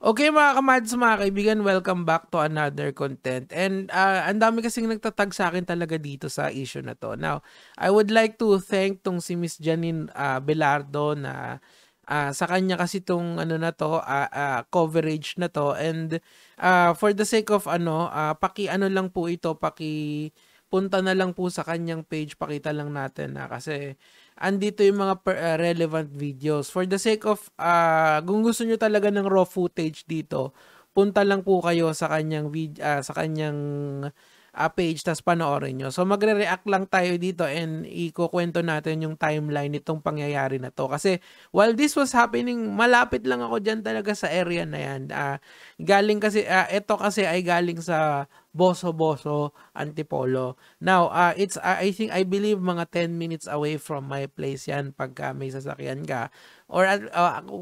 Okay mga kamads, mga kaibigan, welcome back to another content. And ang dami kasing nagtatag sa akin talaga dito sa issue na to. Now, I would like to thank tong si Miss Janine Belardo na sa kanya kasi tong ano na to, coverage na to. And for the sake of paki-ano lang po ito, punta na lang po sa kanyang page, pakita lang natin na kasi andito yung mga relevant videos. For the sake of, kung gusto nyo talaga ng raw footage dito, punta lang po kayo sa kanyang page, tas panoorin nyo. So magre-react lang tayo dito and ikukwento natin yung timeline nitong pangyayari na to. Kasi while this was happening, malapit lang ako dyan talaga sa area na yan. Ito kasi ay galing sa Boso Antipolo. Now, I believe mga 10 minutes away from my place yan pagka may sasakyan ka. Or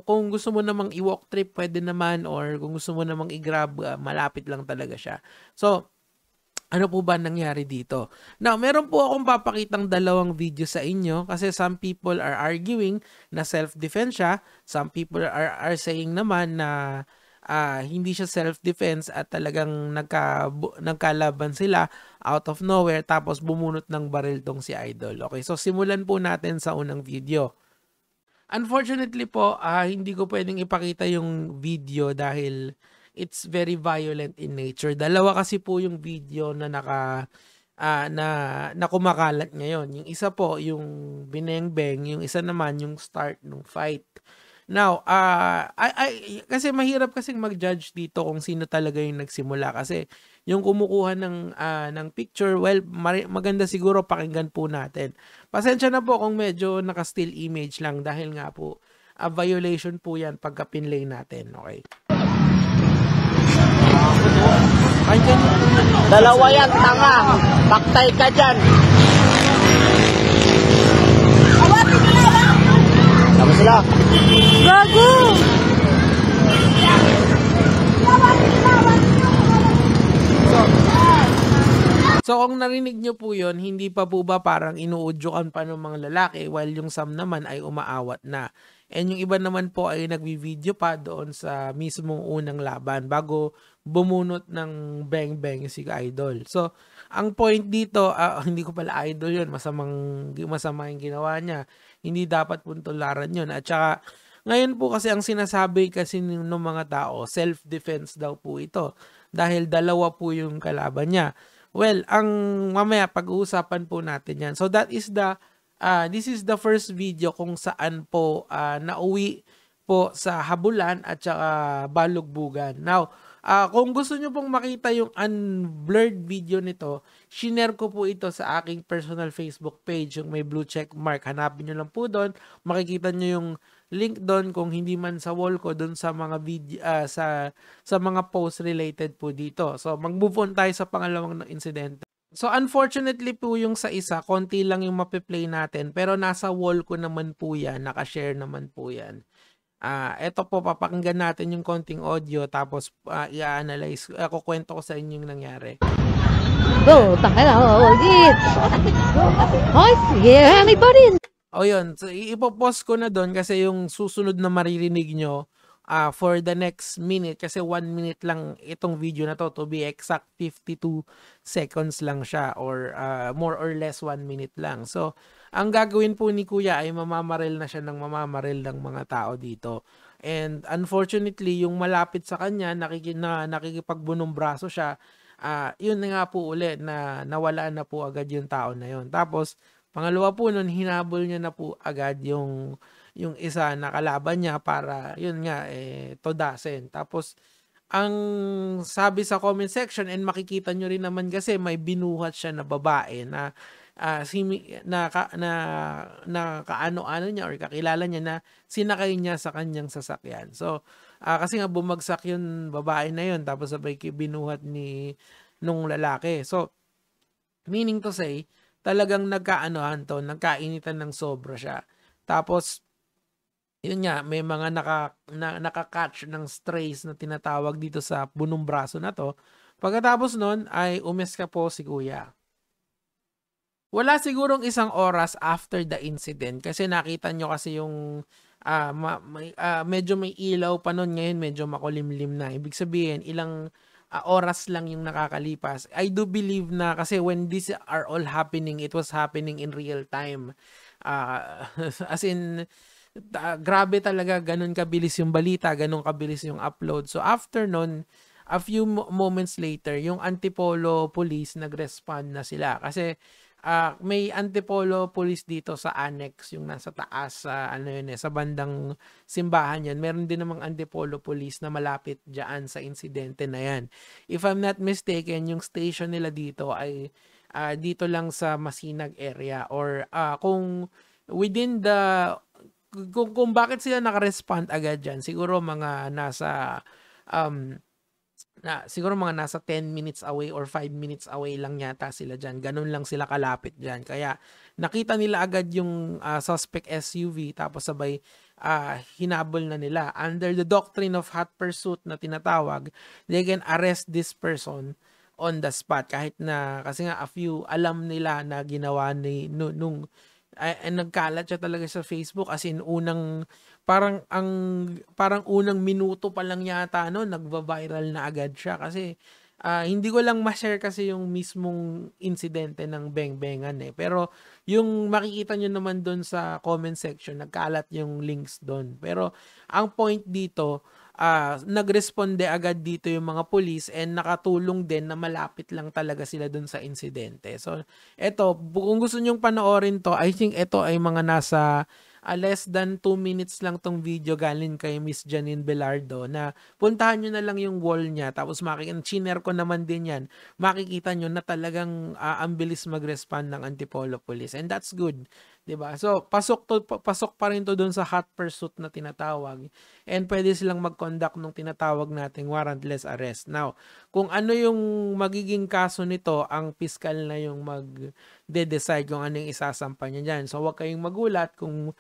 kung gusto mo namang i-walk trip, pwede naman. Or kung gusto mo namang i-grab, malapit lang talaga siya. So, ano po ba nangyari dito? Now, meron po akong papakitang dalawang video sa inyo kasi some people are arguing na self-defense siya. Some people are saying naman na hindi siya self-defense at talagang nagkalaban sila out of nowhere tapos bumunot ng baril tong si Idol. Okay, so simulan po natin sa unang video. Unfortunately po, hindi ko pwedeng ipakita yung video dahil it's very violent in nature. Dalawa kasi po yung video na na kumakalat ngayon. Yung isa po yung binengbeng, yung isa naman yung start ng fight. Now, kasi mahirap kasing mag-judge dito kung sino talaga yung nagsimula kasi yung kumukuha ng picture, well, maganda siguro pakinggan po natin. Pasensya na po kung medyo naka-still image lang dahil nga po violation po yan pagka pinlay natin, okay? Dalawa yan, tanga. Paktay ka dyan. Tama sila. Gago! So kung narinig nyo po yun, hindi pa po ba parang inuudyokan pa ng mga lalaki while yung Sam naman ay umaawat na. And yung iba naman po ay nagbi-video pa doon sa mismong unang laban bago bumunot ng bang-bang si Idol. So, ang point dito, hindi ko pala Idol yun, masama yung ginawa niya. Hindi dapat puntularan yun. At saka, ngayon po kasi ang sinasabi kasi ng mga tao, self-defense daw po ito. Dahil dalawa po yung kalaban niya. Well, ang mamaya pag-uusapan po natin yan. So, this is the first video kung saan po nauwi po sa habulan at saka balugbugan. Now, kung gusto nyo pong makita yung unblurred video nito, shinare ko po ito sa aking personal Facebook page, yung may blue check mark. Hanapin nyo lang po doon. Makikita nyo yung link doon kung hindi man sa wall ko doon sa mga video, sa mga posts related po dito. So, mag-move on tayo sa pangalawang incident. So, unfortunately po yung sa isa, konti lang yung mapiplay natin, pero nasa wall ko naman po yan, nakashare naman po yan. Eto po, papakinggan natin yung konting audio, tapos i-analyze, kukwento ko sa inyo yung nangyari. Go, tangka na, git! Hoy, sige, may pa rin! O yun, so, ipopost ko na doon kasi yung susunod na maririnig nyo, for the next minute, kasi 1 minute lang itong video na to be exact 52 seconds lang siya or more or less 1 minute lang. So, ang gagawin po ni Kuya ay mamamaril na siya ng mamamaril ng mga tao dito. And unfortunately, yung malapit sa kanya, nakikipagbunong braso siya, yun na nga po ulit na nawala na po agad yung tao na yun. Tapos, pangalawa po nun, hinabol niya na po agad yung isa na kalaban niya para yun nga todasin. Tapos ang sabi sa comment section, and makikita nyo rin naman kasi may binuhat siya na babae na kaano-ano niya or kakilala niya na sinakay niya sa kanyang sasakyan. So kasi nga bumagsak yung babae na yun tapos sabay binuhat nung lalaki. So meaning to say, talagang nagkainitan ng sobra siya. Tapos yun nga, may mga nakakatch ng strays na tinatawag dito sa bunong braso na to. Pagkatapos nun ay umeska po si Kuya. Wala sigurong 1 oras after the incident kasi nakita nyo kasi yung medyo may ilaw pa nun, ngayon medyo makulimlim na. Ibig sabihin, ilang oras lang yung nakakalipas. I do believe na kasi when these are all happening, it was happening in real time. As in, grabe talaga, ganun kabilis yung balita, ganun kabilis yung upload. So after nun, a few moments later, yung Antipolo police nag-respond na sila. Kasi may Antipolo police dito sa annex, yung nasa taas, sa sa bandang simbahan yan. Meron din namang Antipolo police na malapit dyan sa insidente na yan. If I'm not mistaken, yung station nila dito ay dito lang sa Masinag area, or kung within the kung bakit sila naka-respond agad dyan, siguro mga nasa siguro mga nasa 10 minutes away or 5 minutes away lang yata sila dyan. Ganun lang sila kalapit dyan. Kaya nakita nila agad yung suspect SUV, tapos sabay hinabol na nila. Under the doctrine of hot pursuit na tinatawag, they can arrest this person on the spot. Kahit na, kasi nga alam nila na ginawa nung nagkalat siya talaga sa Facebook, as in parang unang minuto pa lang yata nagva-viral na agad siya, kasi hindi ko lang ma-share kasi yung mismong insidente ng beng-bengan pero yung makikita nyo naman doon sa comment section, nagkalat yung links doon. Pero ang point dito, nagresponde agad dito yung mga police, and nakatulong din na malapit lang talaga sila dun sa insidente. So, eto, kung gusto nyong panoorin to, I think ito ay mga nasa less than 2 minutes lang tong video galing kay Miss Janine Belardo, na puntahan nyo na lang yung wall niya, tapos chiner ko naman din yan, makikita nyo na talagang ang bilis mag-respond ng Antipolo Police, and that's good. 'Di ba? So, pasok pa rin to doon sa hot pursuit na tinatawag, and pwede silang mag-conduct ng tinatawag nating warrantless arrest. Now, kung ano yung magiging kaso nito, ang piskal na yung mag-decide kung ano yung isasampa niya diyan. So, huwag kayong magulat kung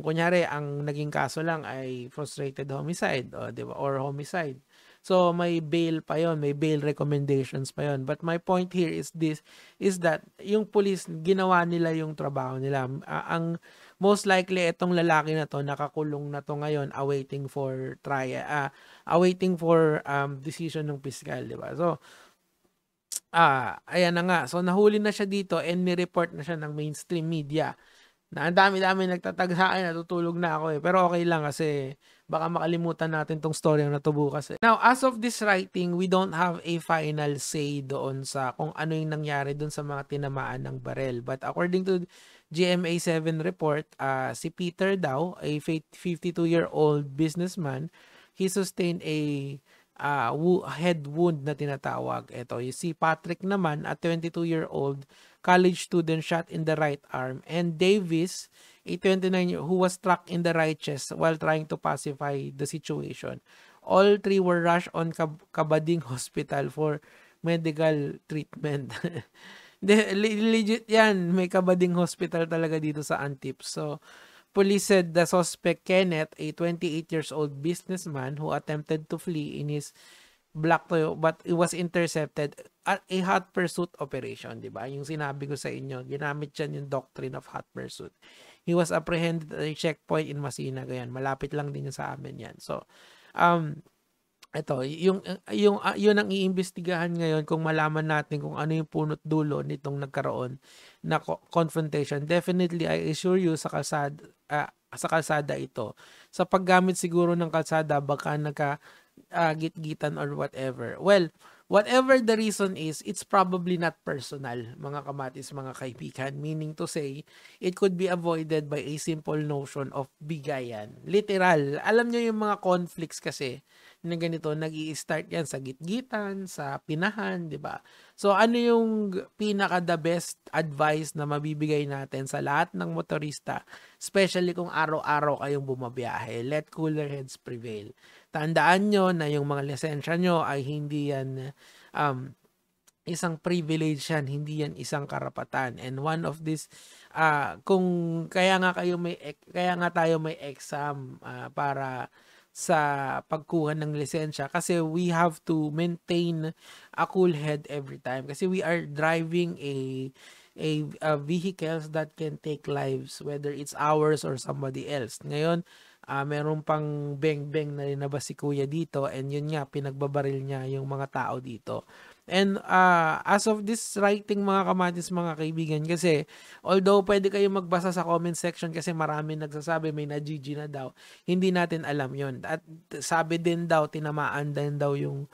kunyari ang naging kaso lang ay frustrated homicide, o 'di ba, or homicide. So, may bail pa yon, may bail recommendations pa yon. But my point here is that yung police, ginawa nila yung trabaho nila. Ang most likely, itong lalaki na to, nakakulong na to ngayon, awaiting for trial, awaiting for decision ng piskal, di ba? So, ayan na nga. So, nahuli na siya dito, and ni-report na siya ng mainstream media. Na ang dami-dami nagtatag sa akin, natutulog na ako pero okay lang, kasi baka makalimutan natin tong story na to bukas. Now, as of this writing, we don't have a final say doon sa kung ano yung nangyari doon sa mga tinamaan ng barel. But according to GMA7 report, si Peter daw, a 52-year-old businessman, he sustained a head wound na tinatawag. Ito, si Patrick naman, a 22-year-old college student, shot in the right arm, and Davis, a 29-year who was struck in the right chest while trying to pacify the situation. All three were rushed on Kabading Hospital for medical treatment. Legit yan, may Kabading Hospital talaga dito sa Antip. So, police said the suspect Kenneth, a 28 years old businessman who attempted to flee in his black Toyota, but it was intercepted at a hot pursuit operation, di ba? Yung sinabi ko sa inyo, ginamit yan yung doctrine of hot pursuit. He was apprehended at a checkpoint in Masinag. Ayan, malapit lang din sa amin yan. So, ito, yun ang iimbestigahan ngayon, kung malaman natin kung ano yung punot dulo nitong nagkaroon na confrontation. Definitely, I assure you, sa kalsada ito, sa paggamit siguro ng kalsada, baka git-gitan or whatever. Well, whatever the reason is, it's probably not personal, mga kamatis, mga kaibigan. Meaning to say, it could be avoided by a simple notion of bigayan. Literal. Alam nyo yung mga conflicts kasi na ganito, nag-i-start yan sa gitgitan, sa pinahan, di ba? So, ano yung pinaka-the best advice na mabibigay natin sa lahat ng motorista, especially kung araw-araw kayong bumabiyahe? Let cooler heads prevail. Tandaan nyo na yung mga lisensya nyo ay hindi yan isang privilege yan, hindi yan isang karapatan. And one of this, kung kaya nga tayo may exam para sa pagkuha ng lisensya, kasi we have to maintain a cool head every time, kasi we are driving a vehicles that can take lives, whether it's ours or somebody else. Ngayon, meron pang beng-beng na rinabas si Kuya dito, and yun nga, pinagbabaril niya yung mga tao dito. And as of this writing, mga kamatis, mga kaibigan, kasi although pwede kayo magbasa sa comment section kasi marami nagsasabi may na-GG na daw, hindi natin alam yon. At sabi din daw, tinamaan din daw yung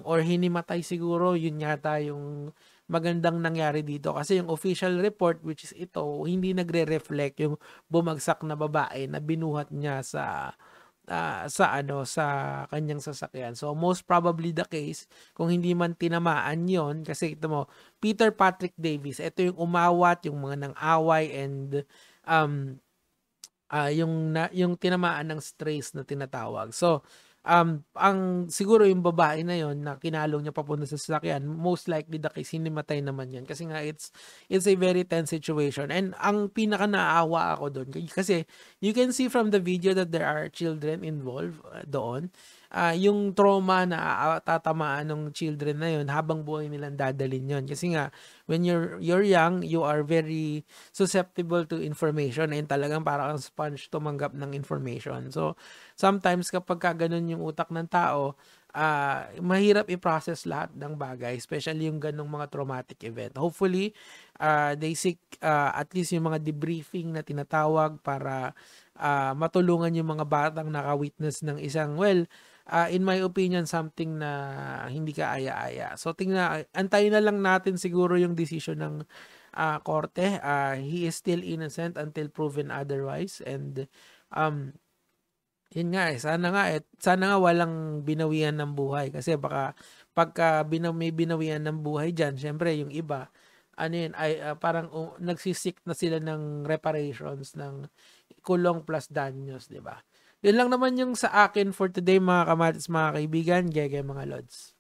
or hinimatay siguro, yun yata yung magandang nangyari dito. Kasi yung official report, which is ito, hindi nagre-reflect yung bumagsak na babae na binuhat niya sa kanyang sasakyan. So most probably the case, kung hindi man tinamaan yon, kasi ito mo, Peter Patrick Davis, ito yung umawat, yung mga nang away, and yung tinamaan ng strays na tinatawag. So ang siguro yung babae na yon na kinalong niya papunta sa sasakyan, most likely the case, hinimatay naman yan. Kasi nga it's a very tense situation. And ang pinaka naawa ako doon, kasi you can see from the video that there are children involved doon. Yung trauma na tatamaan ng children na yun, habang buhay nilang dadalhin yun. Kasi nga, when you're young, you are very susceptible to information, and talagang parang sponge tumanggap ng information. So, sometimes kapag ganun yung utak ng tao, mahirap i-process lahat ng bagay, especially yung ganong mga traumatic event. Hopefully, they seek at least yung mga debriefing na tinatawag para matulungan yung mga batang naka-witness ng isang, in my opinion, something na hindi ka aya-aya. So, antayin na lang natin siguro yung decision ng korte. He is still innocent until proven otherwise. And yun nga, sana nga walang binawian ng buhay, kasi baka pagka may binawian ng buhay dyan, syempre yung iba parang nagsisik na sila ng reparations, ng kulong plus danyos, di ba? Yun lang naman yung sa akin for today, mga kamatis, mga kaibigan, gege mga lods.